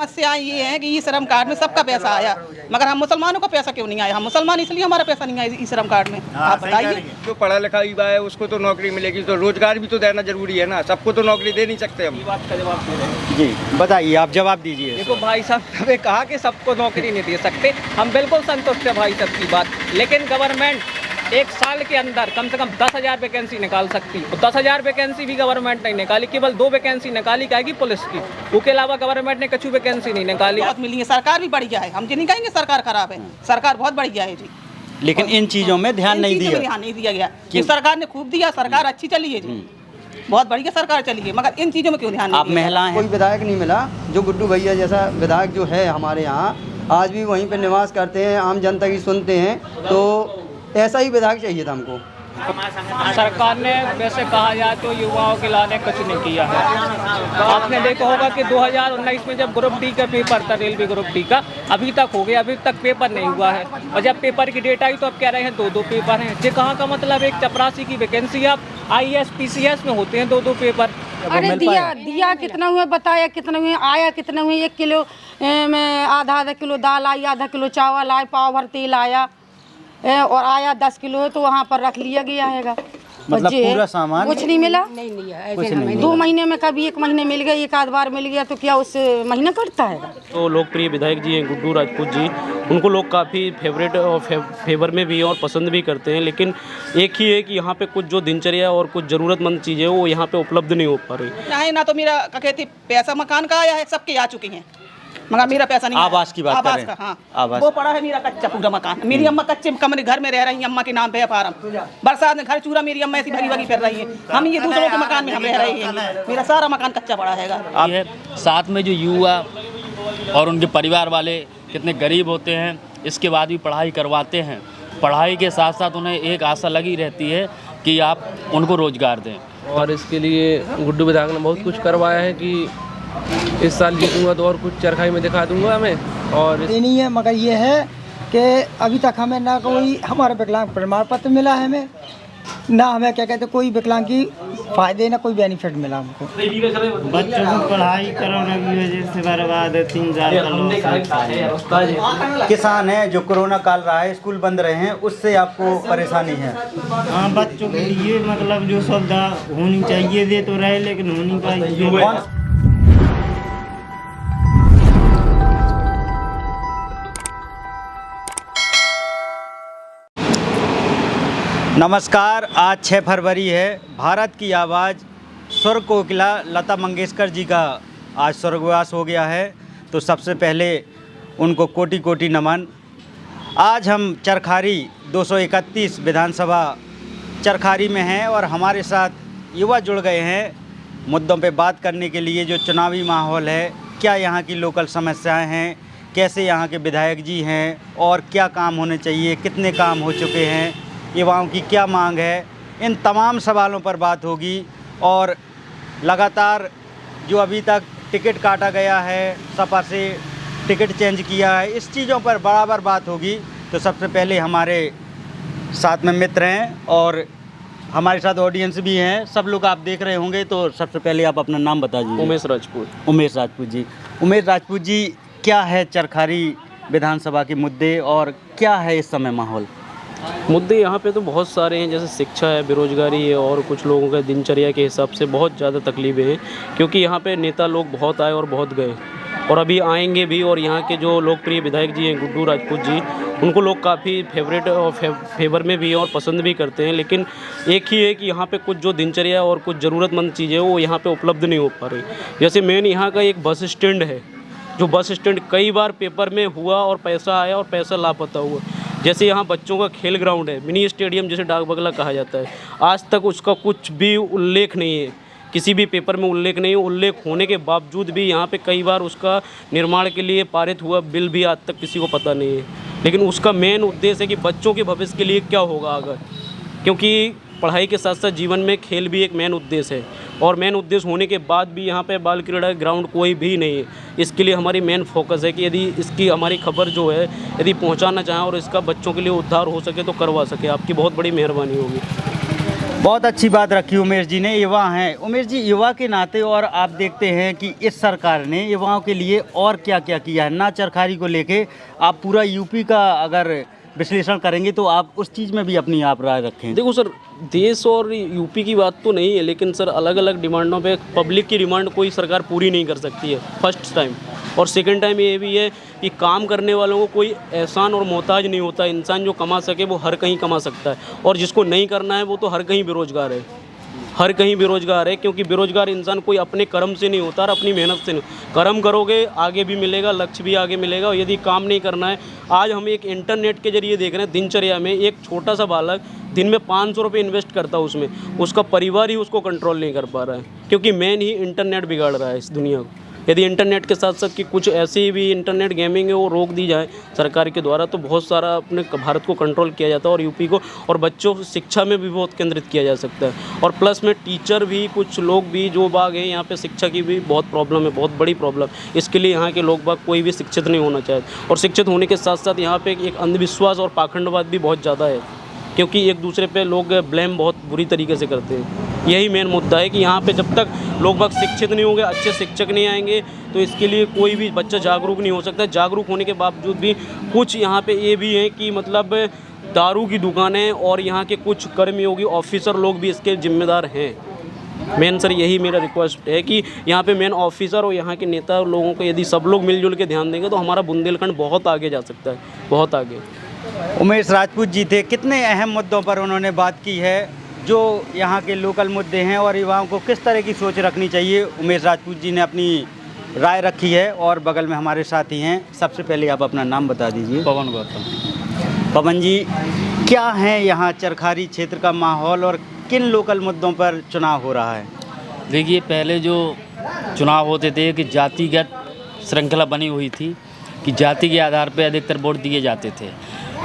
समस्याएं ये हैं कि ई श्रम कार्ड में सबका पैसा आया, मगर हम मुसलमानों का पैसा क्यों नहीं आया? हम मुसलमान इसलिए हमारा पैसा नहीं आया ई श्रम कार्ड में। आप बताइए। जो पढ़ा लिखा युवा है उसको तो नौकरी मिलेगी, तो रोजगार भी तो देना जरूरी है ना, सबको तो नौकरी दे नहीं सकते हम। बात का जवाब दे रहे हैं। जी बताइए, आप जवाब दीजिए। देखो भाई साहब, हमें कहा कि सबको नौकरी नहीं दे सकते, हम बिल्कुल संतुष्ट है भाई साहब की बात, लेकिन गवर्नमेंट एक साल के अंदर कम से कम 10,000 वैकेंसी निकाल सकती है। 10,000 वैकेंसी भी गवर्नमेंट नहीं निकाली, केवल 2 वैकेंसी निकाली क्या पुलिस की, उसके अलावा गवर्नमेंट ने कछु वैकेंसी नहीं निकाली। बहुत मिली है, सरकार भी बढ़िया है, हम ये नहीं कहेंगे सरकार खराब है, सरकार बहुत बढ़िया है जी, लेकिन इन चीज़ों में ध्यान नहीं दिया। ध्यान नहीं दिया गया कि सरकार ने खूब दिया, सरकार अच्छी चली है जी, बहुत बढ़िया सरकार चली है, मगर इन चीज़ों में क्यों ध्यान नहीं आप दिया? महिला कोई विधायक नहीं मिला जो गुड्डू भैया जैसा विधायक जो है हमारे यहाँ, आज भी वहीं पे निवास करते हैं, आम जनता की सुनते हैं, तो ऐसा ही विधायक चाहिए था हमको। सरकार ने वैसे कहा जाए तो युवाओं के लाने कुछ नहीं किया है। आपने देखा होगा कि 2019 में जब ग्रुप डी का पेपर था, रेलवे ग्रुप डी का, अभी तक हो गया, अभी तक पेपर नहीं हुआ है, और जब पेपर की डेट आई तो अब कह रहे हैं 2-2 पेपर हैं। ये कहाँ का मतलब? एक चपरासी की वैकेंसी आप IAS PCS में होते हैं 2-2 पेपर। अरे दिया कितना हुए, बताया कितना हुए, आया कितना हुए, 1 किलो में आधा किलो दाल आई, आधा किलो चावल आया, पाव भर तेल आया, और आया 10 किलो है तो वहाँ पर रख लिया गया है। मतलब पूरा सामान कुछ नहीं मिला, नहीं लिया, ऐसे नहीं। 2 महीने में कभी 1 महीने मिल गया, 1 आध बार मिल गया, तो क्या उस महीना कटता है? तो लोकप्रिय विधायक जी हैं गुड्डू राजपूत जी, उनको लोग काफ़ी फेवरेट और फेवर में भी हैं और पसंद भी करते हैं, लेकिन एक ही है कि यहाँ पे कुछ जो दिनचर्या और कुछ ज़रूरतमंद चीज़ें वो यहाँ पे उपलब्ध नहीं हो पा रही। ना तो मेरा क्या कहते पैसा मकान का आया है, सबके आ चुके हैं, मगर मेरा पैसा नहीं। आवास की बात करें, हाँ आवास वो पड़ा है मेरा कच्चा पूरा मकान। मेरी अम्मा कच्चे कमरे घर में रह रही है, अम्मा के नाम पे है फार्म, बरसात में घर चूरा मेरी अम्मा ऐसी भगी भगी फिर रही है, हम ये दूसरों के मकान में हम रह रहे हैं, मेरा सारा मकान कच्चा पड़ा है। साथ में जो युवा और उनके परिवार वाले कितने गरीब होते हैं, इसके बाद भी पढ़ाई करवाते हैं, पढ़ाई के साथ साथ उन्हें एक आशा लगी रहती है कि आप उनको रोजगार दें। और इसके लिए गुड्डू विधायक ने बहुत कुछ करवाया है कि इस साल जीतूंगा तो और कुछ चरखाई में दिखा दूंगा हमें। और ये नहीं है, मगर ये है कि अभी तक हमें ना कोई हमारा विकलांग प्रमाण पत्र मिला है, हमें ना हमें क्या कहते कोई विकलांग की फायदे ना कोई बेनिफिट मिला हमको। बच्चों को पढ़ाई कोरोना की वजह से बर्बाद है, 3 साल किसान है जो कोरोना काल रहा है, स्कूल बंद रहे हैं, उससे आपको परेशानी है? हाँ, बच्चों के लिए मतलब जो सुविधा होनी चाहिए दे तो रहे, लेकिन होनी पाई। नमस्कार, आज 6 फरवरी है। भारत की आवाज़ स्वर कोकिला लता मंगेशकर जी का आज स्वर्गवास हो गया है, तो सबसे पहले उनको कोटि कोटि नमन। आज हम चरखारी 231 विधानसभा चरखारी में हैं और हमारे साथ युवा जुड़ गए हैं मुद्दों पे बात करने के लिए। जो चुनावी माहौल है, क्या यहाँ की लोकल समस्याएं हैं, कैसे यहाँ के विधायक जी हैं और क्या काम होने चाहिए, कितने काम हो चुके हैं, युवाओं की क्या मांग है, इन तमाम सवालों पर बात होगी। और लगातार जो अभी तक टिकट काटा गया है, सपा से टिकट चेंज किया है, इस चीज़ों पर बराबर बात होगी। तो सबसे पहले हमारे साथ में मित्र हैं और हमारे साथ ऑडियंस भी हैं, सब लोग आप देख रहे होंगे, तो सबसे पहले आप अपना नाम बता दीजिए। उमेश राजपूत। उमेश राजपूत जी, उमेश राजपूत जी, क्या है चरखारी विधानसभा के मुद्दे और क्या है इस समय माहौल? मुद्दे यहाँ पे तो बहुत सारे हैं, जैसे शिक्षा है, बेरोजगारी है, और कुछ लोगों का दिनचर्या के हिसाब से बहुत ज़्यादा तकलीफ़ें हैं, क्योंकि यहाँ पे नेता लोग बहुत आए और बहुत गए और अभी आएंगे भी। और यहाँ के जो लोकप्रिय विधायक जी हैं गुड्डू राजपूत जी, उनको लोग काफ़ी फेवरेट और फेवर में भी हैं और पसंद भी करते हैं, लेकिन एक ही है कि यहाँ पे कुछ जो दिनचर्या और कुछ ज़रूरतमंद चीज़ें वो यहाँ पे उपलब्ध नहीं हो पा रही। जैसे मेन यहाँ का एक बस स्टैंड है, जो बस स्टैंड कई बार पेपर में हुआ और पैसा आया और पैसा लापता हुआ। जैसे यहाँ बच्चों का खेल ग्राउंड है, मिनी स्टेडियम जिसे डाक बंगला कहा जाता है, आज तक उसका कुछ भी उल्लेख नहीं है, किसी भी पेपर में उल्लेख नहीं है। उल्लेख होने के बावजूद भी यहाँ पे कई बार उसका निर्माण के लिए पारित हुआ बिल भी आज तक किसी को पता नहीं है। लेकिन उसका मेन उद्देश्य है कि बच्चों के भविष्य के लिए क्या होगा आगे, क्योंकि पढ़ाई के साथ साथ जीवन में खेल भी एक मेन उद्देश्य है, और मेन उद्देश्य होने के बाद भी यहाँ पे बाल क्रीड़ा ग्राउंड कोई भी नहीं है। इसके लिए हमारी मेन फोकस है कि यदि इसकी हमारी खबर जो है यदि पहुँचाना चाहें और इसका बच्चों के लिए उद्धार हो सके तो करवा सके, आपकी बहुत बड़ी मेहरबानी होगी। बहुत अच्छी बात रखी उमेश जी ने। युवा हैं उमेश जी, युवा के नाते और आप देखते हैं कि इस सरकार ने युवाओं के लिए और क्या क्या किया है। ना चरखारी को लेके आप पूरा यूपी का अगर विश्लेषण करेंगे तो आप उस चीज़ में भी अपनी आप राय रखें। देखो सर, देश और यूपी की बात तो नहीं है, लेकिन सर अलग अलग डिमांडों पे पब्लिक की डिमांड कोई सरकार पूरी नहीं कर सकती है, फर्स्ट टाइम। और सेकंड टाइम ये भी है कि काम करने वालों को कोई एहसान और मोहताज नहीं होता। इंसान जो कमा सके वो हर कहीं कमा सकता है, और जिसको नहीं करना है वो तो हर कहीं बेरोजगार है, हर कहीं बेरोजगार है। क्योंकि बेरोजगार इंसान कोई अपने कर्म से नहीं होता और अपनी मेहनत से नहीं। कर्म करोगे आगे भी मिलेगा, लक्ष्य भी आगे मिलेगा। और यदि काम नहीं करना है, आज हम एक इंटरनेट के जरिए देख रहे हैं, दिनचर्या में एक छोटा सा बालक दिन में 500 रुपये इन्वेस्ट करता है उसमें, उसका परिवार ही उसको कंट्रोल नहीं कर पा रहा है, क्योंकि मेन ही इंटरनेट बिगाड़ रहा है इस दुनिया को। यदि इंटरनेट के साथ साथ कि कुछ ऐसी भी इंटरनेट गेमिंग है वो रोक दी जाए सरकार के द्वारा, तो बहुत सारा अपने भारत को कंट्रोल किया जाता है, और यूपी को और बच्चों को शिक्षा में भी बहुत केंद्रित किया जा सकता है। और प्लस में टीचर भी, कुछ लोग भी जो बाग हैं यहाँ पे, शिक्षा की भी बहुत प्रॉब्लम है, बहुत बड़ी प्रॉब्लम। इसके लिए यहाँ के लोग बाग कोई भी शिक्षित नहीं होना चाहते, और शिक्षित होने के साथ साथ यहाँ पे एक अंधविश्वास और पाखंडवाद भी बहुत ज़्यादा है, क्योंकि एक दूसरे पे लोग ब्लेम बहुत बुरी तरीके से करते हैं। यही मेन मुद्दा है कि यहाँ पे जब तक लोग बाग शिक्षित नहीं होंगे, अच्छे शिक्षक नहीं आएंगे, तो इसके लिए कोई भी बच्चा जागरूक नहीं हो सकता। जागरूक होने के बावजूद भी कुछ यहाँ पे ये भी है कि मतलब दारू की दुकानें और यहाँ के कुछ कर्मयोगी ऑफिसर लोग भी इसके जिम्मेदार हैं। मेन सर यही मेरा रिक्वेस्ट है कि यहाँ पे मेन ऑफिसर और यहाँ के नेता लोगों को यदि सब लोग मिलजुल के ध्यान देंगे तो हमारा बुंदेलखंड बहुत आगे जा सकता है, बहुत आगे। उमेश राजपूत जी थे, कितने अहम मुद्दों पर उन्होंने बात की है, जो यहाँ के लोकल मुद्दे हैं और युवाओं को किस तरह की सोच रखनी चाहिए। उमेश राजपूत जी ने अपनी राय रखी है, और बगल में हमारे साथी हैं। सबसे पहले आप अपना नाम बता दीजिए। पवन गौतम। पवन जी, क्या है यहाँ चरखारी क्षेत्र का माहौल और किन लोकल मुद्दों पर चुनाव हो रहा है? देखिए, पहले जो चुनाव होते थे कि जातिगत श्रृंखला बनी हुई थी कि जाति के आधार पर अधिकतर वोट दिए जाते थे,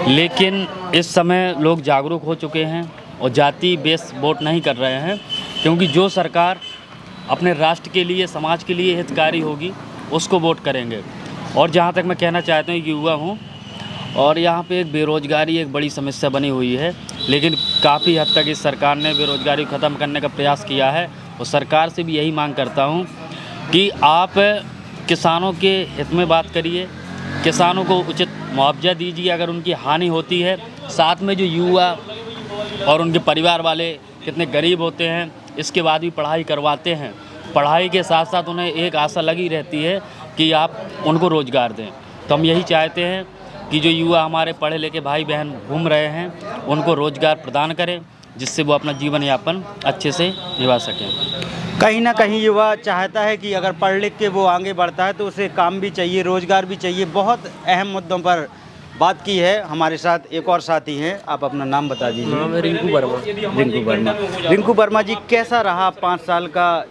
लेकिन इस समय लोग जागरूक हो चुके हैं और जाति बेस वोट नहीं कर रहे हैं, क्योंकि जो सरकार अपने राष्ट्र के लिए, समाज के लिए हितकारी होगी उसको वोट करेंगे। और जहाँ तक मैं कहना चाहता हूँ कि युवा हूँ, और यहाँ पे एक बेरोज़गारी एक बड़ी समस्या बनी हुई है, लेकिन काफ़ी हद तक इस सरकार ने बेरोज़गारी को ख़त्म करने का प्रयास किया है। और सरकार से भी यही मांग करता हूँ कि आप किसानों के हित में बात करिए, किसानों को उचित मुआवजा दीजिए अगर उनकी हानि होती है। साथ में जो युवा और उनके परिवार वाले कितने गरीब होते हैं, इसके बाद भी पढ़ाई करवाते हैं, पढ़ाई के साथ साथ उन्हें एक आशा लगी रहती है कि आप उनको रोज़गार दें। तो हम यही चाहते हैं कि जो युवा हमारे पढ़े लिखे भाई बहन घूम रहे हैं उनको रोज़गार प्रदान करें, जिससे वो अपना जीवन यापन अच्छे से निभा सकें। कहीं ना कहीं युवा चाहता है कि अगर पढ़ लिख के वो आगे बढ़ता है तो उसे काम भी चाहिए, रोज़गार भी चाहिए। बहुत अहम मुद्दों पर बात की है। हमारे साथ एक और साथी हैं, आप अपना नाम बता दीजिए। नाम है रिंकू वर्मा। रिंकू वर्मा। रिंकू वर्मा जी, कैसा रहा 5 साल का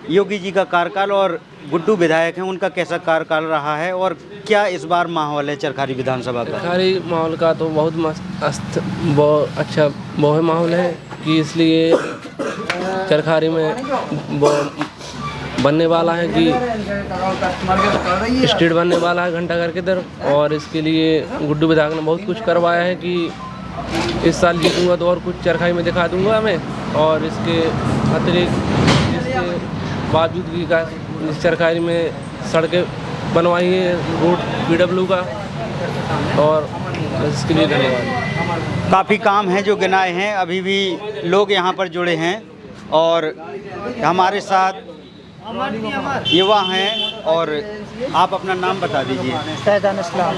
योगी जी का कार्यकाल, और गुड्डू विधायक हैं उनका कैसा कार्यकाल रहा है, और क्या इस बार माहौल है चरखारी विधानसभा का? चरखारी माहौल का तो बहुत मस्त, बहुत अच्छा बहुत माहौल है कि इसलिए चरखारी में बनने वाला है कि स्टेट बनने वाला है घंटाघर के इधर, और इसके लिए गुड्डू विधायक ने बहुत कुछ करवाया है कि इस साल जीतूंगा तो और कुछ चरखाई में दिखा दूंगा मैं। और इसके अतिरिक्त इसके बावजूद भी का इस चरखाई में सड़कें बनवाई है, रोड PW का, और इसके लिए धन्यवाद। काफ़ी काम हैं जो गिनाए हैं, अभी भी लोग यहाँ पर जुड़े हैं, और हमारे साथ युवा हैं। और आप अपना नाम बता दीजिए। फैज़ान इस्लाम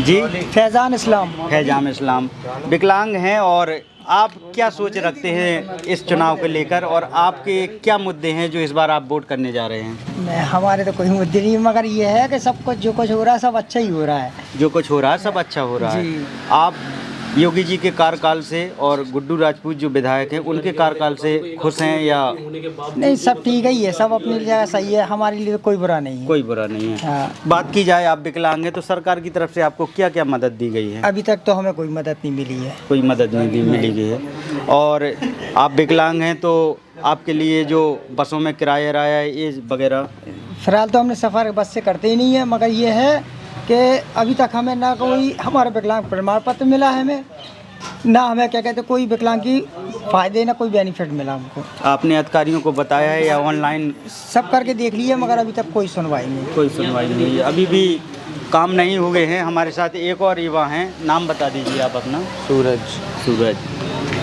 जी, फैज़ान इस्लाम। फैज़ान इस्लाम विकलांग हैं, और आप क्या सोच रखते हैं इस चुनाव को लेकर, और आपके क्या मुद्दे हैं जो इस बार आप वोट करने जा रहे हैं? नहीं, हमारे तो कोई मुद्दे नहीं, मगर ये है कि सब कुछ जो कुछ हो रहा है सब अच्छा ही हो रहा है। जो कुछ हो रहा है सब अच्छा हो रहा है। आप योगी जी के कार्यकाल से और गुड्डू राजपूत जो विधायक हैं उनके कार्यकाल से खुश हैं या? नहीं, सब ठीक ही है, सब अपनी जगह सही है, हमारे लिए कोई बुरा नहीं है। कोई बुरा नहीं है। हाँ। बात की जाए, आप विकलांग हैं तो सरकार की तरफ से आपको क्या क्या मदद दी गई है? अभी तक तो हमें कोई मदद नहीं मिली है। कोई मदद नहीं मिली गई है। और आप विकलांग हैं तो आपके लिए जो बसों में किराया ये वगैरह? फिलहाल तो हमने सफ़र बस से करते ही नहीं है, मगर ये है कि अभी तक हमें ना कोई हमारा विकलांग प्रमाण पत्र मिला है हमें, ना हमें क्या कहते कोई विकलांग की फ़ायदे ना कोई बेनिफिट मिला हमको। आपने अधिकारियों को बताया है या ऑनलाइन? सब करके देख लिए मगर अभी तक कोई सुनवाई नहीं। कोई सुनवाई नहीं हुई, अभी भी काम नहीं हुए हैं। हमारे साथ एक और युवा हैं, नाम बता दीजिए आप अपना। सूरज। सूरज,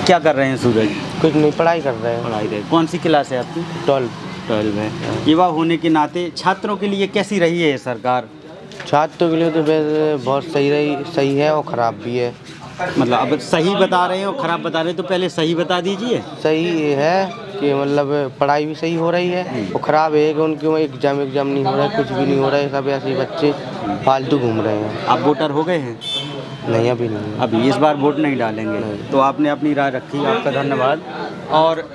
क्या कर रहे हैं सूरज? कुछ नहीं, पढ़ाई कर रहे हैं। पढ़ाई रहे। कौन सी क्लास है आपकी? 12 है। युवा होने के नाते छात्रों के लिए कैसी रही है सरकार? छात्रों के लिए तो वैसे बहुत सही है और ख़राब भी है। मतलब अब सही बता रहे हैं और ख़राब बता रहे हैं, तो पहले सही बता दीजिए। सही है कि मतलब पढ़ाई भी सही हो रही है और ख़राब है कि उनके एग्ज़ाम नहीं हो रहा है, कुछ भी नहीं हो रहा है, सब ऐसे ही बच्चे फालतू घूम रहे हैं। आप वोटर हो गए हैं? नहीं, अभी नहीं। अभी इस बार वोट नहीं डालेंगे? तो आपने अपनी राय रखी, आपका धन्यवाद। और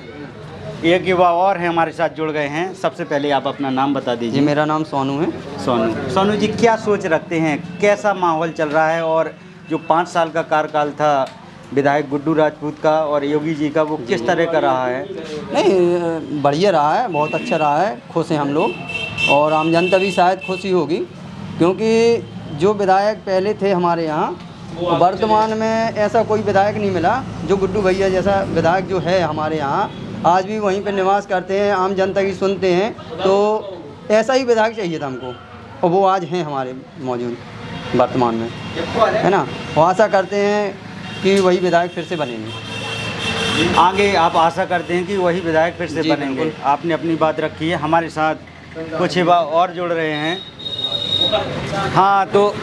एक युवा और हैं हमारे साथ जुड़ गए हैं। सबसे पहले आप अपना नाम बता दीजिए। जी, मेरा नाम सोनू है। सोनू जी, क्या सोच रखते हैं, कैसा माहौल चल रहा है? और जो 5 साल का कार्यकाल था विधायक गुड्डू राजपूत का और योगी जी का, वो किस तरह का रहा है? नहीं, बढ़िया रहा है, बहुत अच्छा रहा है, खुश हैं हम लोग और आम जनता भी शायद खुशी होगी, क्योंकि जो विधायक पहले थे हमारे यहाँ, तो वर्तमान में ऐसा कोई विधायक नहीं मिला जो गुड्डू भैया जैसा विधायक जो है हमारे यहाँ, आज भी वहीं पर निवास करते हैं, आम जनता की सुनते हैं। तो ऐसा ही विधायक चाहिए था हमको और वो आज हैं हमारे मौजूद वर्तमान में, है ना। वो आशा करते हैं कि वही विधायक फिर से बनेंगे। आगे आप आशा करते हैं कि वही विधायक फिर से बनेंगे। आपने अपनी बात रखी है। हमारे साथ कुछ युवा और जुड़ रहे हैं। हाँ, तो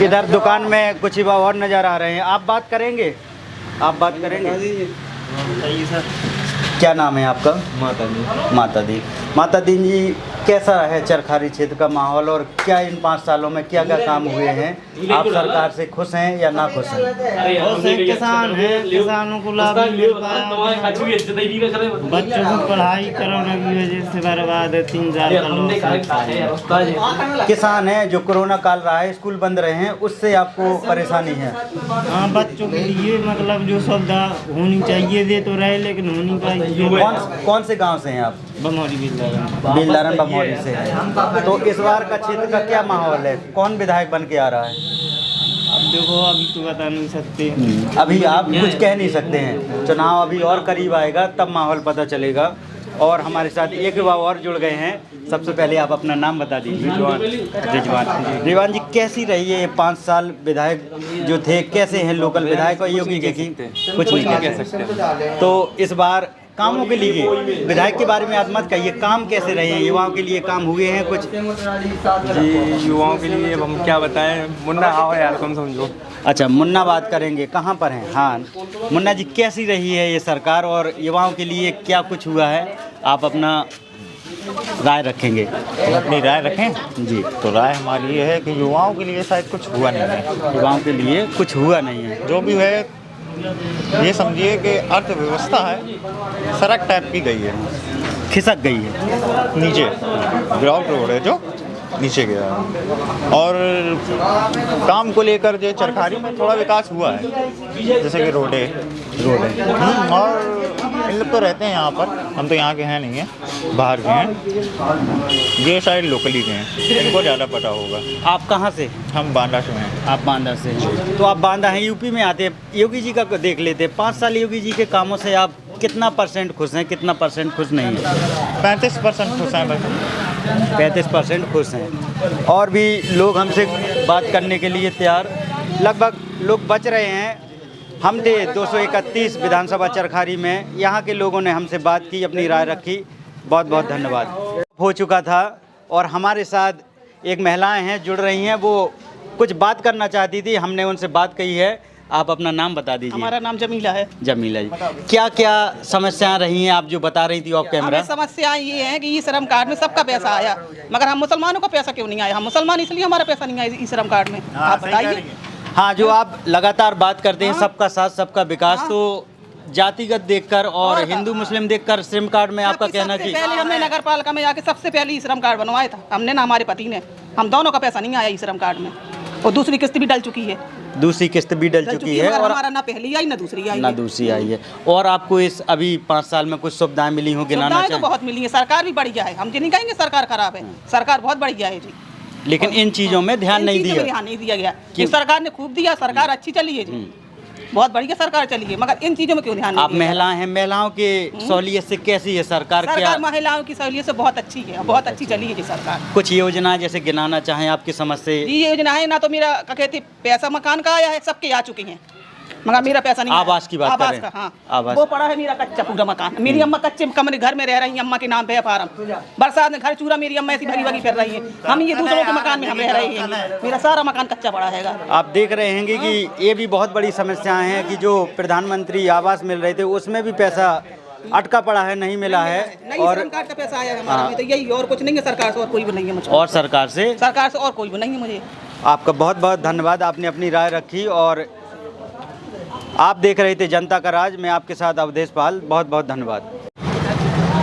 इधर दुकान में कुछ युवा और नज़र आ रहे हैं। आप बात करेंगे? आप बात करेंगे? क्या नाम है आपका? माता दी जी, कैसा है चरखारी क्षेत्र का माहौल और क्या इन 5 सालों में क्या क्या काम हुए हैं? आप सरकार से खुश हैं या ना खुश हैं? किसान हैं, किसानों को लाभ मिल पाया, बच्चों को पढ़ाई कराने की वजह से बर्बाद है, 3 साल का। किसान हैं जो कोरोना काल रहा है, स्कूल बंद रहे हैं, उससे आपको परेशानी है? हाँ, बच्चों के लिए मतलब जो सुविधा होनी चाहिए दे तो रहे, लेकिन होनी चाहिए। कौन से गांव से हैं आप? बमौरी, बिल्लारन बमौरी से हैं। तो इस बार का क्षेत्र का क्या माहौल है? कौन विधायक बन के आ रहा है? अब देखो, अभी तो बता नहीं सकते। अभी आप कुछ कह नहीं सकते हैं। चुनाव अभी और करीब आएगा तब माहौल पता चलेगा। और हमारे साथ एक युवा और जुड़ गए हैं। सबसे पहले आप अपना नाम बता दीजिए। रिजवान जी, कैसी रही है ये 5 साल विधायक जो थे? कैसे हैं लोकल विधायक और योगी जी की? कुछ नहीं कह सकते। तो इस बार कामों के लिए, विधायक के बारे में आप मत कहिए, काम कैसे रहे हैं? युवाओं के लिए काम हुए हैं कुछ? जी, युवाओं के लिए हम क्या बताएं, मुन्ना आओ यार तुम समझो। अच्छा, मुन्ना बात करेंगे, कहाँ पर हैं? हाँ, मुन्ना जी, कैसी रही है ये सरकार और युवाओं के लिए क्या कुछ हुआ है? आप अपना राय रखेंगे? अपनी राय रखें जी। तो राय हमारी ये है कि युवाओं के लिए शायद कुछ हुआ नहीं है। युवाओं के लिए कुछ हुआ नहीं है। जो भी है ये समझिए कि अर्थव्यवस्था है सड़क टाइप की गई है, खिसक गई है नीचे। ग्राउंड रोड है जो नीचे गया है। और काम को लेकर जो चरखारी में थोड़ा विकास हुआ है, जैसे कि रोड है। और इन लोग तो रहते हैं यहाँ पर, हम तो यहाँ के हैं नहीं हैं, बाहर के हैं। ये शायद लोकली के हैं, इनको ज़्यादा पता होगा। आप कहाँ से? हम बांदा से हैं। आप बांदा से? तो आप बांदा हैं, यूपी में आते हैं। योगी जी का देख लेते। 5 साल योगी जी के कामों से आप कितना % खुश हैं, कितना % खुश नहीं है? 35% खुश हैं। 35% खुश हैं। और भी लोग हमसे बात करने के लिए तैयार, लगभग लोग बच रहे हैं। हम थे 231 विधानसभा चरखारी में। यहाँ के लोगों ने हमसे बात की, अपनी राय रखी। बहुत बहुत धन्यवाद। हो चुका था और हमारे साथ एक महिलाएं हैं जुड़ रही हैं, वो कुछ बात करना चाहती थी, हमने उनसे बात कही है। आप अपना नाम बता दीजिए। हमारा नाम जमीला है। जमीला जी, क्या क्या समस्याएं रही हैं आप जो बता रही थी ऑफ कैमरा? समस्याएं ये हैं कि ई श्रम कार्ड में सबका पैसा आया, मगर हम मुसलमानों का पैसा क्यों नहीं आया? हम मुसलमान इसलिए हमारा पैसा नहीं आया ई श्रम कार्ड में। आप बताइए। हाँ, जो आप लगातार बात करते हैं सबका साथ सबका विकास, तो जातिगत देखकर और हिंदू मुस्लिम देखकर श्रम कार्ड में आपका कहना कि पहले हमने नगर पालिका में जाके सबसे पहले ई श्रम कार्ड बनवाया था हमने ना, हमारे पति ने। हम दोनों का पैसा नहीं आया ई श्रम कार्ड में और दूसरी किस्त भी डल चुकी है। दूसरी किस्त भी डल चुकी है और हमारा ना पहली आई ना दूसरी आई, ना दूसरी आई है। और आपको इस अभी 5 साल में कुछ सुविधाएं मिली हो? गिनाना चाहिए। तो बहुत मिली है, सरकार भी बढ़िया है। हम जी नहीं कहेंगे सरकार खराब है, सरकार बहुत बढ़िया है जी। लेकिन इन चीज़ों में ध्यान नहीं दिया गया कि सरकार ने खूब दिया, सरकार अच्छी चली है जी। बहुत बढ़िया सरकार चली है, मगर इन चीजों में क्यों ध्यान नहीं आप दिया? महिलाएं हैं, महिलाओं के सहूलियत से कैसी है सरकार? क्या सरकार महिलाओं की सहूलियत से बहुत अच्छी है, बहुत अच्छी चली है जी सरकार। कुछ योजना जैसे गिनाना चाहें आपकी समझ से? जी ये योजना है ना, तो मेरा क्या कहते पैसा मकान का आया है, सबके आ चुके हैं, मगर मेरा पैसा नहीं आया। आवास की बात करें? का, हाँ आवास। वो पड़ा है मेरा कच्चा पूरा मकान। मेरी अम्मा कच्चे कमरे घर में रह रही है, अम्मा के नाम पे है फार्म। बरसात में घर चूरा मेरी अम्मा ऐसी भगी भगी फिर रही है। हम ये दूसरों के मकान में हम रह रहे हैं, मेरा सारा मकान कच्चा पड़ा है। आप देख रहे हैं कि ये भी बहुत बड़ी समस्याएं हैं कि जो प्रधानमंत्री आवास मिल रहे थे उसमें भी पैसा अटका पड़ा है, नहीं मिला है। और श्रम कार्ड का पैसा आया है हमारा में, तो यही और कुछ नहीं है सरकार से, और कोई भी नहीं है मुझे। और सरकार से और कोई भी नहीं है मुझे। आपका बहुत बहुत धन्यवाद, आपने अपनी राय रखी। और आप देख रहे थे जनता का राज, मैं आपके साथ अवधेश पाल, बहुत बहुत धन्यवाद।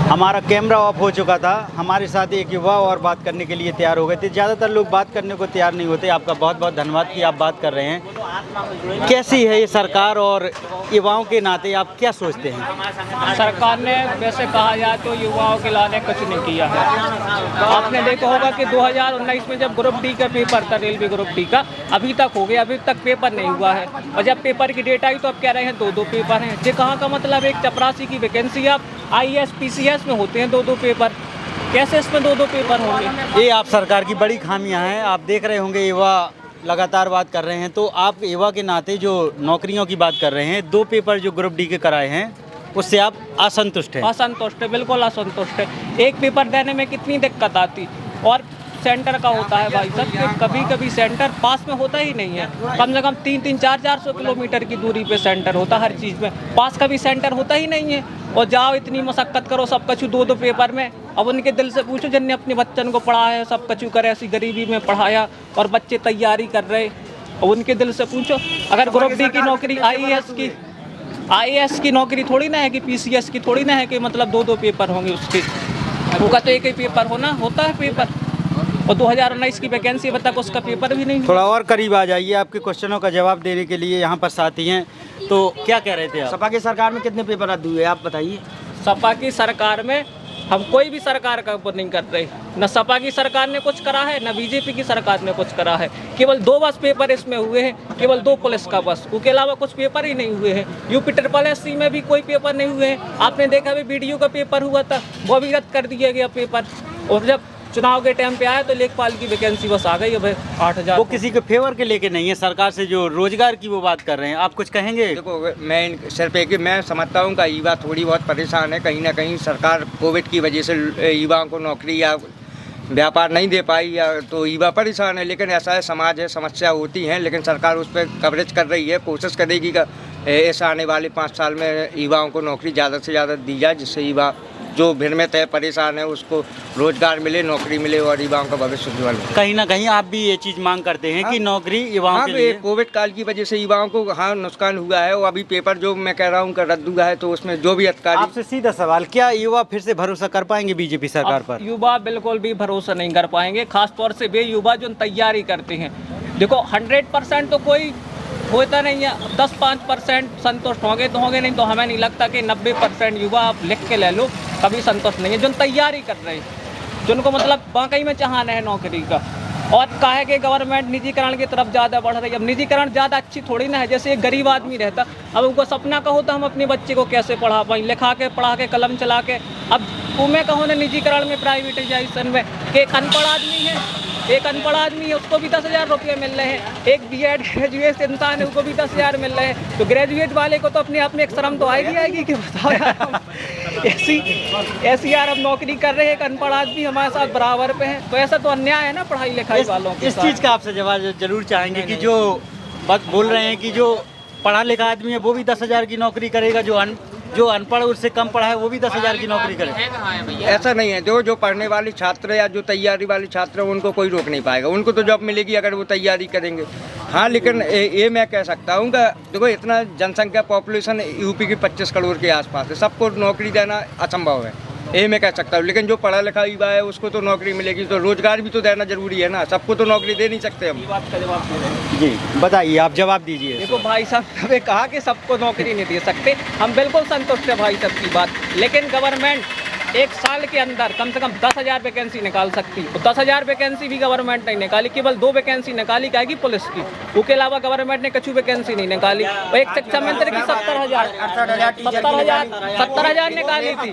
हमारा कैमरा ऑफ हो चुका था, हमारे साथ एक युवा और बात करने के लिए तैयार हो गए थे। ज़्यादातर लोग बात करने को तैयार नहीं होते। आपका बहुत बहुत धन्यवाद कि आप बात कर रहे हैं। कैसी है ये सरकार, और युवाओं के नाते आप क्या सोचते हैं? सरकार ने वैसे कहा जाए तो युवाओं के लाने कुछ नहीं किया है। आपने देखा होगा कि 2019 में जब ग्रुप डी का पेपर था, रेलवे ग्रुप डी का, अभी तक हो गया, अभी तक पेपर नहीं हुआ है। और जब पेपर की डेट आई तो अब कह रहे हैं 2-2 पेपर हैं। ये कहाँ का मतलब? एक चपरासी की वैकेंसी आप IAS PCS में होते हैं 2-2 पेपर, कैसे इसमें 2-2 पेपर होंगे? ये आप सरकार की बड़ी खामियां हैं। आप देख रहे होंगे युवा लगातार बात कर रहे हैं, तो आप युवा के नाते जो नौकरियों की बात कर रहे हैं, 2 पेपर जो ग्रुप डी के कराए हैं उससे आप असंतुष्ट हैं? असंतुष्ट है, बिल्कुल असंतुष्ट है। एक पेपर देने में कितनी दिक्कत आती, और सेंटर का होता है भाई साहब कि कभी कभी सेंटर पास में होता ही नहीं है। कम से कम 300-400 किलोमीटर की दूरी पे सेंटर होता है हर चीज़ में, पास का भी सेंटर होता ही नहीं है। और जाओ इतनी मशक्क़त करो सब कछु 2-2 पेपर में। अब उनके दिल से पूछो जिनने अपने बच्चन को पढ़ाया है, सब कछु करे, ऐसी गरीबी में पढ़ाया और बच्चे तैयारी कर रहे, और उनके दिल से पूछो। अगर ग्रुप डी की नौकरी IAS की नौकरी थोड़ी ना है कि PCS की थोड़ी ना है कि मतलब 2-2 पेपर होंगे उसके, होगा तो एक ही पेपर होता है पेपर। और 2019 की वैकेंसी अब तक उसका पेपर भी नहीं। थोड़ा और करीब आ जाइए, आपके क्वेश्चनों का जवाब देने के लिए यहाँ पर साथी हैं। तो क्या कह रहे थे आप? सपा की सरकार में कितने पेपर रद्द हुए आप बताइए? सपा की सरकार में हम कोई भी सरकार का ऊपर नहीं कर रहे, न सपा की सरकार ने कुछ करा है, न बीजेपी की सरकार ने कुछ करा है। केवल 2 बस पेपर इसमें हुए हैं, केवल 2 पुलिस का बस, उसके अलावा कुछ पेपर ही नहीं हुए हैं। UP SSC में भी कोई पेपर नहीं हुए हैं। आपने देखा अभी BDO का पेपर हुआ था, वो भी रद्द कर दिया गया पेपर। और जब चुनाव के टाइम पे आया तो लेखपाल की वैकेंसी बस आ गई, अब 8000। वो किसी के फेवर के लेके नहीं है, सरकार से जो रोजगार की वो बात कर रहे हैं। आप कुछ कहेंगे? देखो मैं सिर्फ एक मैं समझता हूँ कि युवा थोड़ी बहुत परेशान है। कहीं ना कहीं सरकार कोविड की वजह से युवाओं को नौकरी या व्यापार नहीं दे पाई, या तो युवा परेशान है। लेकिन ऐसा है, समाज है, समस्या होती हैं, लेकिन सरकार उस पर कवरेज कर रही है, कोशिश करेगी कि ऐसा आने वाले 5 साल में युवाओं को नौकरी ज़्यादा से ज़्यादा दी जाए, जिससे युवा जो भ्रमित है, परेशान है, उसको रोजगार मिले, नौकरी मिले और युवाओं का भविष्य उज्ज्वल हो। कहीं ना कहीं आप भी ये चीज़ मांग करते हैं कि नौकरी युवाओं के लिए? कोविड काल की वजह से युवाओं को नुकसान हुआ है, और अभी पेपर जो मैं कह रहा हूँ का रद्द हुआ है, तो उसमें जो भी अधिकारी। आपसे सीधा सवाल, क्या युवा फिर से भरोसा कर पाएंगे बीजेपी सरकार पर? युवा बिल्कुल भी भरोसा नहीं कर पाएंगे, खासतौर से वे युवा जो तैयारी करते हैं। देखो 100% तो कोई होता नहीं है, 10-5% संतुष्ट होंगे तो होंगे, नहीं तो हमें नहीं लगता कि 90% युवा आप लिख के ले लो कभी संतुष्ट नहीं है। जो तैयारी कर रहे हैं, जिनको मतलब वाकई में चाहना है नौकरी का, और काहे कि गवर्नमेंट निजीकरण की तरफ ज़्यादा बढ़ रही है। अब निजीकरण ज़्यादा अच्छी थोड़ी ना है, जैसे एक गरीब आदमी रहता, अब उनको सपना का होता हम अपने बच्चे को कैसे पढ़ा पाएँ, लिखा के पढ़ा के कलम चला के। अब तुम्हें कहो ना निजीकरण में, प्राइवेटाइजेशन में, कि एक अनपढ़ आदमी है उसको भी 10,000 रुपये मिल रहे हैं, एक B.Ed ग्रेजुएट इंसान है उसको भी 10,000 मिल रहे हैं। तो ग्रेजुएट वाले को तो अपने आप में एक शर्म तो आएगी कि बताओ यार, ऐसी यार हम नौकरी कर रहे हैं, एक अनपढ़ आदमी हमारे साथ बराबर पे है, तो ऐसा तो अन्याय है ना पढ़ाई लिखाई वालों के इस चीज़ का आपसे जवाब जरूर चाहेंगे कि जो बात बोल रहे हैं कि जो पढ़ा लिखा आदमी है वो भी 10,000 की नौकरी करेगा, जो अनपढ़ उससे कम पढ़ा है वो भी 10,000 की नौकरी करेगा। ऐसा नहीं है, जो पढ़ने वाले छात्र या जो तैयारी वाले छात्र हैं उनको कोई रोक नहीं पाएगा, उनको तो जॉब मिलेगी अगर वो तैयारी करेंगे। हाँ, लेकिन ये मैं कह सकता हूँ कि देखो इतना जनसंख्या पॉपुलेशन यूपी की 25 करोड़ के आसपास है, सबको नौकरी देना असंभव है, ये मैं कह सकता हूँ। लेकिन जो पढ़ा लिखा युवा है उसको तो नौकरी मिलेगी, तो रोजगार भी तो देना जरूरी है ना, सबको तो नौकरी दे नहीं सकते हम। बात का जवाब दे रहे हैं जी, बताइए, आप जवाब दीजिए। देखो भाई साहब, हमें कहा कि सबको नौकरी नहीं दे सकते, हम बिल्कुल संतुष्ट है भाई साहब की बात, लेकिन गवर्नमेंट एक साल के अंदर कम से कम 10,000 वैकेंसी निकाल सकती। तो 10,000 वैकेंसी भी गवर्नमेंट नहीं निकाली, केवल 2 वैकेंसी निकाली क्या की पुलिस की। उसके अलावा गवर्नमेंट ने कछु वैकेंसी नहीं निकाली। और एक शिक्षा मंत्री की 70,000 निकाली थी।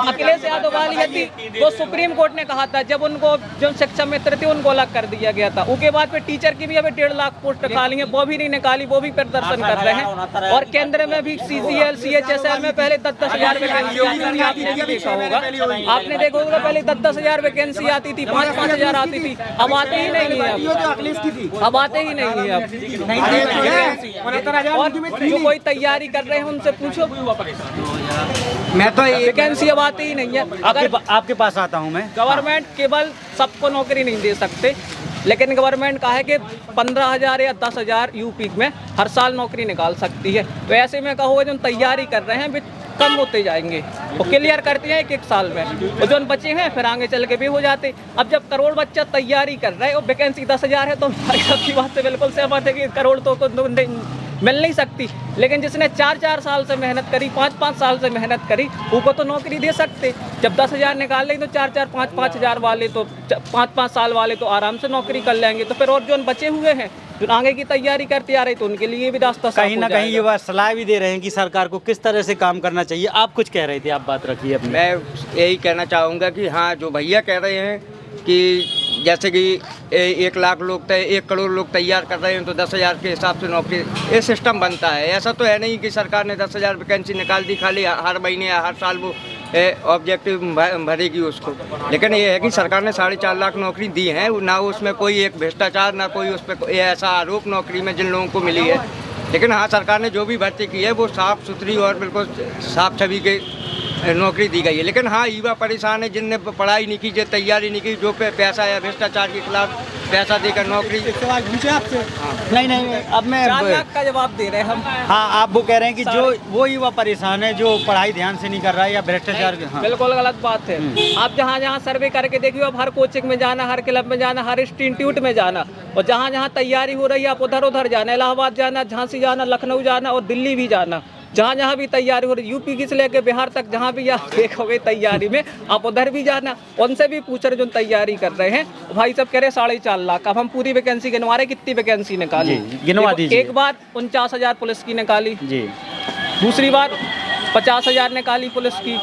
अखिलेश यादव वाली थी तो सुप्रीम कोर्ट ने कहा था, जब उनको जो शिक्षा मित्र थे उनको अलग कर दिया गया था। उसके बाद फिर टीचर की भी अभी 1.5 लाख पोस्ट निकाली है, वो भी नहीं निकाली, वो भी प्रदर्शन कर रहे हैं। और केंद्र में भी CCL CHSL में पहले 10,000 वैकेंसी देखा होगा, आपने देखा होगा पहले 10,000 वैकेंसी आती थी, 5,000 आती थी, अब आते ही नहीं है, अब आते ही नहीं है अब। और जो कोई तैयारी कर रहे हैं उनसे पूछो, मैं तो वैकेंसी अब आती ही नहीं है। अगर आपके पास आता हूँ मैं, गवर्नमेंट केवल सबको नौकरी नहीं दे सकते, लेकिन गवर्नमेंट कहा है कि 15,000 या 10,000 यूपी में हर साल नौकरी निकाल सकती है। तो ऐसे में कहो जो तैयारी कर रहे हैं वे कम होते जाएंगे, वो क्लियर करते हैं एक साल में, और जो बचे हैं फिर आगे चल के भी हो जाते। अब जब करोड़ बच्चा तैयारी कर रहा है और वैकेंसी 10,000 है तो हमारी सबकी बात से बिल्कुल सहमत है कि करोड़ तो मिल नहीं सकती। लेकिन जिसने 4-4 साल से मेहनत करी, 5-5 साल से मेहनत करी, उनको तो नौकरी दे सकते। जब 10,000 निकाल लेंगे तो 4-4, 5-5 हज़ार वाले तो 5-5 साल वाले तो आराम से नौकरी कर लेंगे। तो फिर और जो बचे हुए हैं जो आगे की तैयारी करते आ रहे तो उनके लिए भी रास्ता कहीं ना कहीं युवा सलाह भी दे रहे हैं कि सरकार को किस तरह से काम करना चाहिए। आप कुछ कह रहे थे, आप बात रखिए अपनी। मैं यही कहना चाहूँगा कि हाँ, जो भैया कह रहे हैं कि जैसे कि 1 लाख लोग 1 करोड़ लोग तैयार कर रहे हैं तो 10,000 के हिसाब से नौकरी ये सिस्टम बनता है। ऐसा तो है नहीं कि सरकार ने 10,000 वैकेंसी निकाल दी, खाली हर महीने या हर साल वो ऑब्जेक्टिव भरेगी उसको। लेकिन ये है कि सरकार ने 4.5 लाख नौकरी दी है, ना उसमें कोई एक भ्रष्टाचार, ना कोई उस पर ऐसा आरोप नौकरी में जिन लोगों को मिली है। लेकिन हाँ, सरकार ने जो भी भर्ती की है वो साफ़ सुथरी और बिल्कुल साफ छवि के नौकरी दी गई है। लेकिन हाँ, युवा परेशान है जिनने पढ़ाई नहीं की, जो तैयारी नहीं की, जो पैसा या भ्रष्टाचार के खिलाफ पैसा देकर नौकरी। सवाल पूछे आपसे? नहीं, अब मैं 4 लाख का जवाब दे रहे हैं हम। हाँ, आप वो कह रहे हैं कि जो वो युवा परेशान है जो पढ़ाई ध्यान से नहीं कर रहा है या भ्रष्टाचार। हाँ। बिल्कुल गलत बात है। आप जहाँ सर्वे करके देखिए, अब हर कोचिंग में जाना, हर क्लब में जाना, हर इंस्टीट्यूट में जाना, और जहाँ तैयारी हो रही है आप उधर जाना, इलाहाबाद जाना, झांसी जाना, लखनऊ जाना और दिल्ली भी जाना। जहाँ भी तैयारी हो रही, यूपी की से लेकर बिहार तक जहाँ भी आप देखोगे तैयारी में, आप उधर भी जाना, उनसे भी पूछ रहे जो तैयारी कर रहे हैं। भाई सब कह रहे 4.5 लाख। अब हम पूरी वैकेंसी गिनवा रहे, कितनी वैकेंसी निकाली गिनवा दीजिए। एक बार 49,000 पुलिस की निकाली जी, दूसरी बार 50,000 निकाली पुलिस की।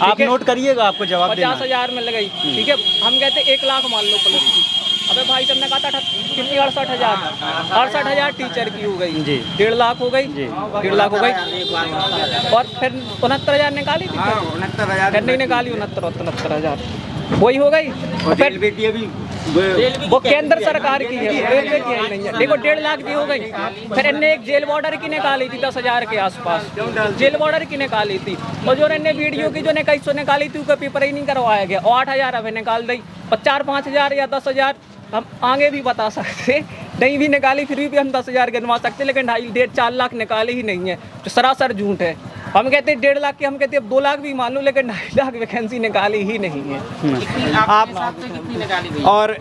आप नोट करिएगा, आपको जवाब 50,000 में लगाई, ठीक है। हम कहते 1 लाख मान लो पुलिस की। अबे भाई साहब ने कहा था कितनी 68,000 टीचर की हो गई जी, 1.5 लाख हो गई, 1.5 लाख हो गई। और फिर 69,000 निकाली थी, 69,000 नहीं निकाली, 69,000 वही हो गई। फिर वो केंद्र सरकार की है, रेलवे की है नहीं है। देखो 1.5 लाख की हो गई। फिर इनने एक जेल बॉर्डर की निकाली थी 10,000 के आसपास, जेल बॉर्डर की निकाली थी। और जो इन्हें वीडियो की जो 2100 निकाली थी उसका पेपर ही नहीं करवाया गया, और 8,000 अभी निकाल दी। और 4-5 हज़ार या 10,000 हम आगे भी बता सकते, नहीं भी निकाली फिर भी हम 10,000 गिनवा सकते, लेकिन 2.5-4 लाख निकाले ही नहीं है, जो सरासर झूठ है। हम कहते हैं 1.5 लाख की, हम कहते हैं अब 2 लाख भी मान लो, लेकिन 2.5 लाख वैकेंसी निकाली ही नहीं है। आप कितनी निकाली गई? और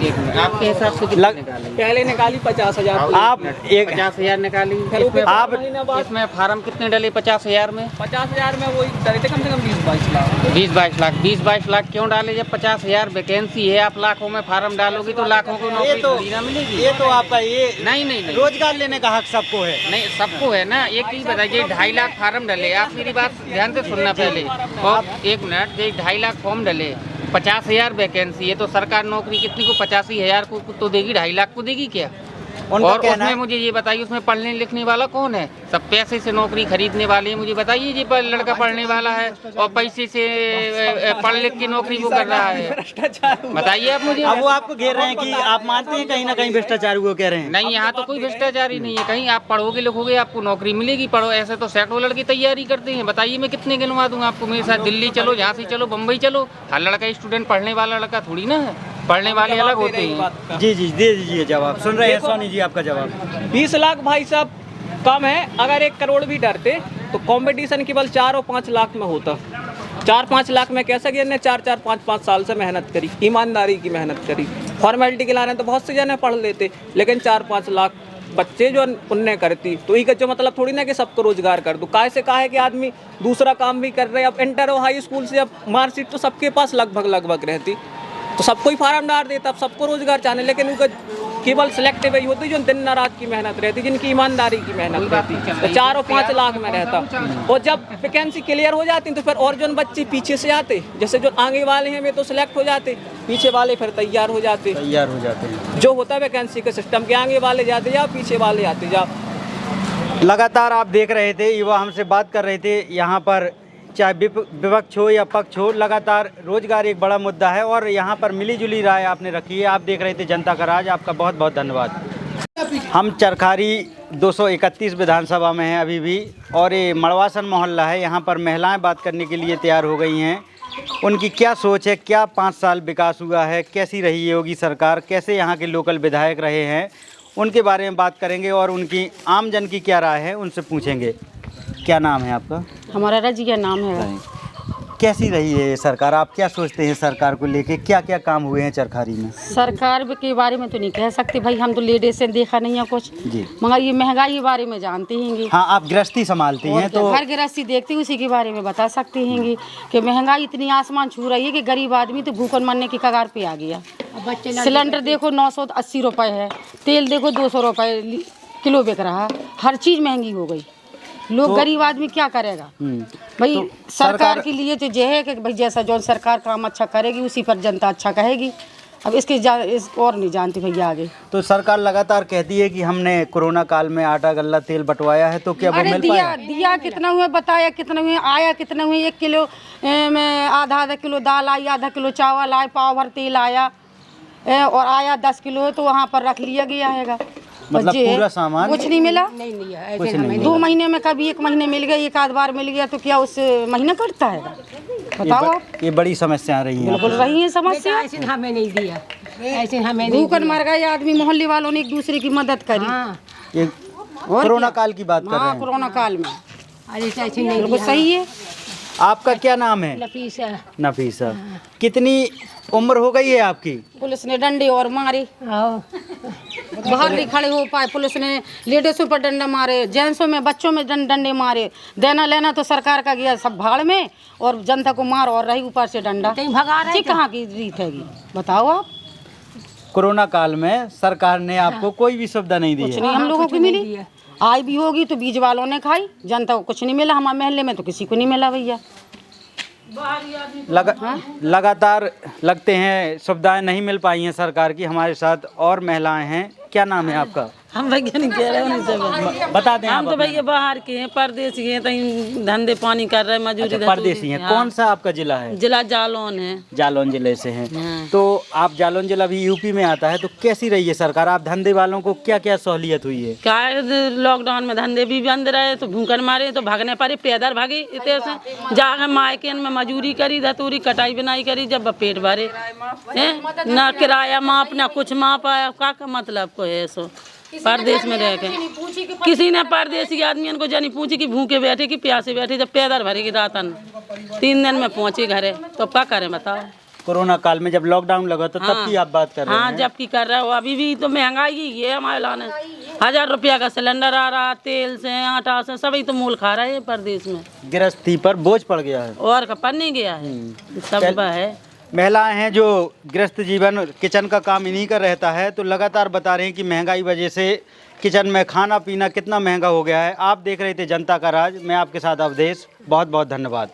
आपके हिसाब से कितनी निकाली? पहले निकाली 50,000, आप 50,000 निकाली। आप इसमें फार्म कितने डले 50,000 में? 50,000 में वही डले थे कम से कम 20-22 लाख। 20-22 लाख क्यों डाले? जब 50,000 वैकेंसी है, आप लाखों में फार्म डालोगे तो लाखों को नौकरी थोड़ी ना मिलेगी। ये तो आपका ये नहीं रोजगार लेने का हक सबको है। नहीं, सबको है ना। एक चीज बताइए, 2.5 लाख फार्म डले, आप मेरी बात ध्यान से सुनना पहले। और 1 मिनट, 2.5 लाख फॉर्म डले, 50,000 वैकेंसी है, तो सरकार नौकरी कितनी को 85,000 को तो देगी, 2.5 लाख को देगी क्या? और उसमें मुझे ये बताइए, उसमें पढ़ने लिखने वाला कौन है? सब पैसे से नौकरी खरीदने वाले हैं। मुझे बताइए, ये लड़का पढ़ने वाला है और पैसे से पढ़ लिख की नौकरी वो कर रहा है, बताइए आप मुझे। अब वो आपको घेर रहे हैं कि आप मानते हैं कहीं ना कहीं भ्रष्टाचार वो कह रहे हैं? नहीं, यहाँ तो कोई भ्रष्टाचार ही नहीं है। कहीं आप पढ़ोगे लिखोगे आपको नौकरी मिलेगी। पढ़ो, ऐसे तो सैकड़ों लड़की तैयारी करते हैं। बताइए मैं कितने गिनवा दूँ आपको? मेरे साथ दिल्ली चलो, झांसी चलो, बम्बई चलो, हर लड़का स्टूडेंट पढ़ने वाला लड़का थोड़ी ना है, पढ़ने वाले अलग होते हैं। जी दे दीजिए जवाब। सुन रहे हैं सोनी जी आपका जवाब। 20 लाख भाई साहब कम है। अगर 1 करोड़ भी डरते तो कंपटीशन केवल 4 और 5 लाख में होता। 4-5 लाख में कैसा कि इन्हें 4-4, 5-5 साल से मेहनत करी, ईमानदारी की मेहनत करी। फॉर्मेलिटी के लाने तो बहुत से जने पढ़ लेते, लेकिन 4-5 लाख बच्चे जो पुण्य करती तो ये जो मतलब थोड़ी ना कि सबको रोजगार कर दो। काहे से कहा है कि आदमी दूसरा काम भी कर रहे हैं। अब इंटर और हाई स्कूल से अब मार्कशीट तो सबके पास लगभग रहती, तो सबको ही फार्म डाल देता, अब सबको रोजगार चाहने। लेकिन उनका केवल सिलेक्टिव ही होती जो दिन रात की मेहनत रहती, जिनकी ईमानदारी की मेहनत रहती, तो 4 और 5 लाख में रहता। और जब वैकेंसी क्लियर हो जाती तो फिर और जो बच्चे पीछे से आते, जैसे जो आगे वाले हैं वे तो सिलेक्ट हो जाते, पीछे वाले फिर तैयार हो जाते हैं। जो होता है वैकेंसी के सिस्टम के, आगे वाले जाते जाओ, पीछे वाले आते जाओ। लगातार आप देख रहे थे, युवा हमसे बात कर रहे थे। यहाँ पर चाहे विपक्ष हो या पक्ष हो, लगातार रोजगार एक बड़ा मुद्दा है और यहाँ पर मिली-जुली राय आपने रखी है। आप देख रहे थे जनता का राज, आपका बहुत बहुत धन्यवाद। हम चरखारी 231 विधानसभा में हैं अभी भी, और ये मड़वासन मोहल्ला है। यहाँ पर महिलाएं बात करने के लिए तैयार हो गई हैं। उनकी क्या सोच है, क्या 5 साल विकास हुआ है, कैसी रही योगी सरकार, कैसे यहाँ के लोकल विधायक रहे हैं, उनके बारे में बात करेंगे और उनकी आम जन की क्या राय है उनसे पूछेंगे। क्या नाम है आपका? हमारा रजिया नाम है। कैसी रही है ये सरकार? आप क्या सोचते हैं सरकार को लेके, क्या क्या काम हुए हैं चरखारी में? सरकार के बारे में तो नहीं कह सकते भाई, हम तो लेडीज से देखा नहीं है कुछ जी, मगर ये महंगाई के बारे में जानती हैं। हाँ, आप गृहस्थी संभालती हैं तो हर गृहस्थी देखती उसी के बारे में बता सकती हैं कि महंगाई इतनी आसमान छू रही है कि गरीब आदमी तो भूखन मरने की कगार पे आ गया। सिलेंडर देखो 980 रुपये है, तेल देखो 200 रुपये किलो बिक रहा, हर चीज़ महंगी हो गई। लोग गरीब आदमी क्या करेगा भाई? तो सरकार के लिए तो यह है कि भाई जैसा जो सरकार काम अच्छा करेगी उसी पर जनता अच्छा कहेगी। अब इसके इस और नहीं जानती भैया आगे। तो सरकार लगातार कहती है कि हमने कोरोना काल में आटा गल्ला तेल बंटवाया है, तो क्या वो मिल पाया? दिया कितना हुआ, बताया कितना हुआ, आया कितना हुआ। 1 किलो में आधा किलो दाल आई, आधा किलो चावल आए, पाव भर तेल आया और आया 10 किलो है, तो वहाँ पर रख लिया गया है। मतलब पूरा सामान कुछ नहीं मिला, नहीं लिया, कुछ नहीं। 2 महीने में कभी 1 महीने मिल गया, एक आध बार मिल गया, तो क्या उससे महीना कटता है? बताओ आप। ये बड़ी समस्या आ रही है, बिल्कुल रही है समस्या। ऐसे हमें नहीं दिया, ऐसे हमें नहीं। भूखन मर गए आदमी, मोहल्ले वालों ने एक दूसरे की मदद करी। ये कोरोना काल की बात कर रहे हैं। कोरोना काल में बिल्कुल सही है। आपका क्या नाम है? नफीसा। नफीसा। कितनी उम्र हो गई है आपकी? पुलिस ने डंडे और मारे, बाहर नहीं खड़े हो पाए। पुलिस ने लेडीजों पर डंडे मारे, जेंट्सों में बच्चों में डंडे मारे। देना लेना तो सरकार का गया सब भाड़ में, और जनता को मार और रही ऊपर से डंडा। भगा रहे कहाँ की रीत हैगी, बताओ आप। कोरोना काल में सरकार ने आपको कोई भी सुविधा नहीं दी? कुछ नहीं हम लोगों को मिली। आई भी होगी तो बीज वालों ने खाई, जनता को कुछ नहीं मिला। हमारे महल्ले में तो किसी को नहीं मिला भैया। लगातार लगते हैं सुविधाएं नहीं मिल पाई हैं सरकार की। हमारे साथ और महिलाएं हैं। क्या नाम है आपका? हम भैया नहीं कह रहे हैं, बता दें। हम तो भैया बाहर के हैं, परदेसी हैं, कहीं धंधे पानी कर रहे हैं, मजदूरी। अच्छा, परदेसी हैं। कौन सा आपका जिला है? जिला जालौन है। जालौन जिले से हैं। तो आप जालौन जिला भी यूपी में आता है, तो कैसी रही है सरकार? आप धंधे वालों को क्या क्या सहूलियत हुई है? क्या लॉकडाउन में धंधे भी बंद रहे, तो भूखन मारे, तो भागने पड़े, पैदल भागे इतने से जाकर मायके में मजूरी करी, धतूरी कटाई बनाई करी, जब पेट भरे ना किराया माप ना कुछ माप आया। क्या मतलब को है सो परदेश में रह के? किसी ने परदेसी आदमी को जानी पूछी कि भूखे बैठे कि प्यासे बैठे, जब पैदल भरे की रातन 3 दिन में पहुंचे घरे, तो क्या करें बताओ? कोरोना काल में जब लॉकडाउन लगा तो तब की आप बात कर रहे हैं? हाँ, जब की कर रहे हो। अभी भी तो महंगाई ही है हमारे लाने। 1000 रुपया का सिलेंडर आ रहा, तेल से आटा से सभी तो मूल खा रहे हैं परदेश में। गृहस्थी पर बोझ पड़ गया है और कपड़ नहीं गया है, सब है। महिलाएं हैं जो गृहस्थ जीवन किचन का काम इन्हीं का रहता है, तो लगातार बता रहे हैं कि महंगाई वजह से किचन में खाना पीना कितना महंगा हो गया है। आप देख रहे थे जनता का राज, मैं आपके साथ अवधेश। बहुत बहुत धन्यवाद।